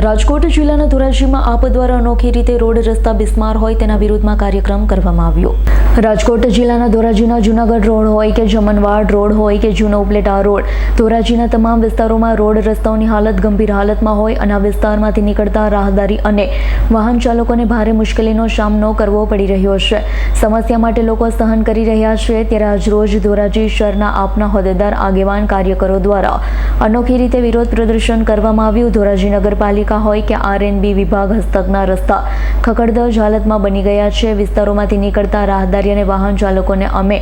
રાજકોટ જિલ્લાના ધોરાજીમાં આપ દ્વારા અનોખી રીતે રોડ રસ્તા બિસ્માર હોય તેના વિરોધમાં કાર્યક્રમ કરવામાં આવ્યો। રાજકોટ જિલ્લાના ધોરાજીના જૂનાગઢ રોડ હોય કે જમનવાડ રોડ હોય કે જૂનો ઉપલેટા રોડ, ધોરાજીના તમામ વિસ્તારોમાં રોડ રસ્તાઓની હાલત ગંભીર હાલતમાં હોય અને આ વિસ્તારમાંથી નીકળતા રાહદારી અને વાહન ચાલકોને ભારે મુશ્કેલીનો સામનો કરવો પડી રહ્યો છે। સમસ્યા માટે લોકો સહન કરી રહ્યા છે, ત્યારે આજરોજ ધોરાજી શહેરના આપના હોદ્દેદાર આગેવાન કાર્યકરો દ્વારા અનોખી રીતે વિરોધ પ્રદર્શન કરવામાં આવ્યું। ધોરાજી નગરપાલિકા હોય કે આરએનબી વિભાગ હસ્તકના રસ્તા ખખડધજ હાલતમાં બની ગયા છે। વિસ્તારોમાંથી નીકળતા રાહદારી અને વાહન ચાલકોને અમે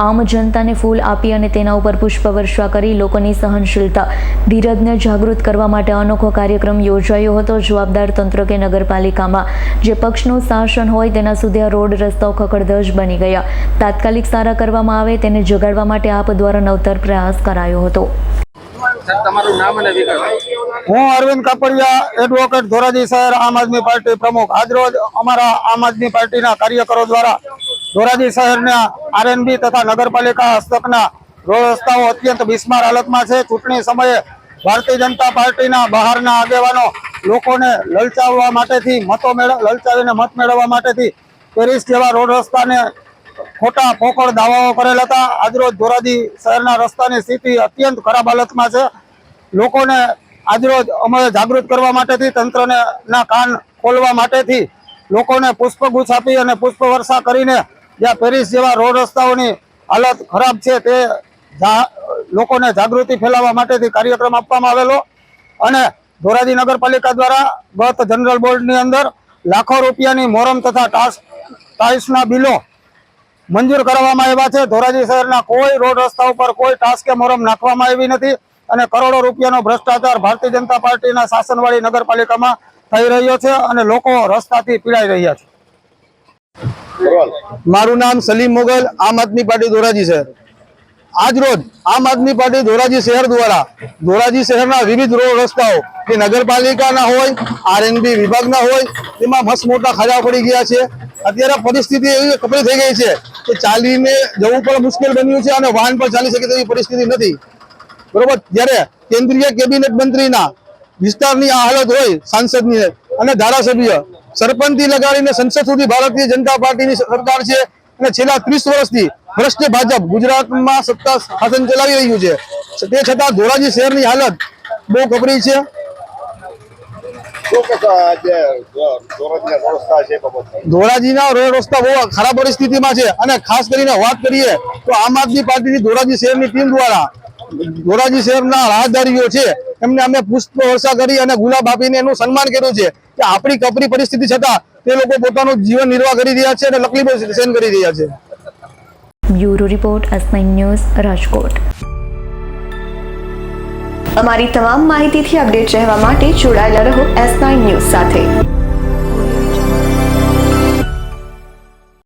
આમ જનતાને ફૂલ આપી અને તેના ઉપર પુષ્પવર્ષા કરી લોકોની સહનશીલતા ધીરજને જાગૃત કરવા માટે અનોખો કાર્યક્રમ યોજાયો હતો। જવાબદાર તંત્ર કે નગરપાલિકામાં જે પક્ષનું શાસન હોય તેના સુધી આ રોડ રસ્તાઓ ખખડધજ બની ગયા, તાત્કાલિક સારા કરવામાં આવે તેને જગાડવા માટે આપ દ્વારા નવતર પ્રયાસ કરાયો હતો। તમારું નામ અને વિગત? હું અરવિંદ કાપડિયા, એડવોકેટ, ધોરાજી શહેર આમ આદમી પાર્ટી પ્રમુખ। આજરોજ અમારા આમ આદમી પાર્ટીના કાર્યકરો દ્વારા ધોરાજી શહેરના આરએનબી તથા નગરપાલિકા હસ્તકના રોડ રસ્તાઓ અત્યંત બિસ્માર હાલતમાં છે। ચૂંટણી સમયે ભારતીય જનતા પાર્ટીના બહારના આગેવાનો લોકોને લલચાવવા માટેથી લલચાવીને મત મેળવવા માટેથી પેરિસ જેવા રોડ રસ્તાને ખોટા પોકળ દાવાઓ કરેલ હતા। આજરોજ ધોરાજી શહેરના રસ્તાની સ્થિતિ અત્યંત ખરાબ હાલતમાં છે। લોકોને આજરોજ અમે જાગૃત કરવા માટેથી તંત્રને ના કાન ખોલવા માટેથી લોકોને પુષ્પગુચ્છ આપી અને પુષ્પવર્ષા કરીને જ્યાં પેરિસ જેવા રોડ રસ્તાઓની હાલત ખરાબ છે તે લોકોને જાગૃતિ ફેલાવવા માટેથી કાર્યક્રમ આપવામાં આવેલો અને ધોરાજી નગરપાલિકા દ્વારા ગત જનરલ બોર્ડની અંદર લાખો રૂપિયાની મોરમ તથા ટાઇલ્સના બિલો મંજૂર કરવામાં આવ્યા છે। ધોરાજી શહેરના કોઈ રોડ રસ્તા ઉપર કોઈ ટાસ્ક કે મોરમ નાખવામાં આવી નથી અને કરોડો રૂપિયાનો ભ્રષ્ટાચાર ભારતીય જનતા પાર્ટીના શાસનવાળી નગરપાલિકામાં થઈ રહ્યો છે અને લોકો રસ્તાથી પીડાઈ રહ્યા છે। મારું નામ સલીમ મોગલ, આમ આદમી પાર્ટી ધોરાજી શહેર। આજ રોજ આમ આદમી પાર્ટી ધોરાજી શહેર દ્વારા ધોરાજી શહેરના વિવિધ રોડ રસ્તાઓ જે નગરપાલિકાના હોય, આરએનબી વિભાગના હોય, તેમાં મસ્ત મોટા ખાડા પડી ગયા છે। અત્યારે પરિસ્થિતિ એવી કપરી થઈ ગઈ છે કે ચાલીને જવું પણ મુશ્કેલ બન્યું છે અને વાહન પણ ચાલી શકે તેવી પરિસ્થિતિ નથી, બરોબર। જ્યારે કેન્દ્રીય કેબિનેટ મંત્રીના વિસ્તારની આ હાલત હોય, સાંસદની અને ધારાસભ્ય સરપંચથી લગાડીને સંસદ સુધી ભારતીય જનતા પાર્ટીની સરકાર છે અને છેલ્લા 30 વર્ષથી ભ્રષ્ટ ભાજપ ગુજરાતમાં સત્તા શાસન ચલાવી રહ્યું છે, તે છતાં ધોરાજી શહેરની હાલત બહુ કપરી છે। ધોરાજીના રોડ રસ્તા બહુ ખરાબ પરિસ્થિતિમાં છે અને ખાસ કરીને વાત કરીએ તો આમ આદમી પાર્ટીની ધોરાજી શહેરની ટીમ દ્વારા ધોરાજી શહેરના રાહદારીઓ છે એમને અમે પુષ્પ વર્ષા કરી અને ગુલાબ આપીને એનું સન્માન કર્યું છે કે આપણી કપરી પરિસ્થિતિ છતાં તે લોકો પોતાનું જીવન નિર્વાહ કરી રહ્યા છે અને તકલીફો સહન કરી રહ્યા છે। Bureau report, S9 news, Rajkot. અમારી તમામ માહિતીથી અપડેટ રહેવા માટે જોડાયેલા રહો S9 ન્યૂઝ સાથે।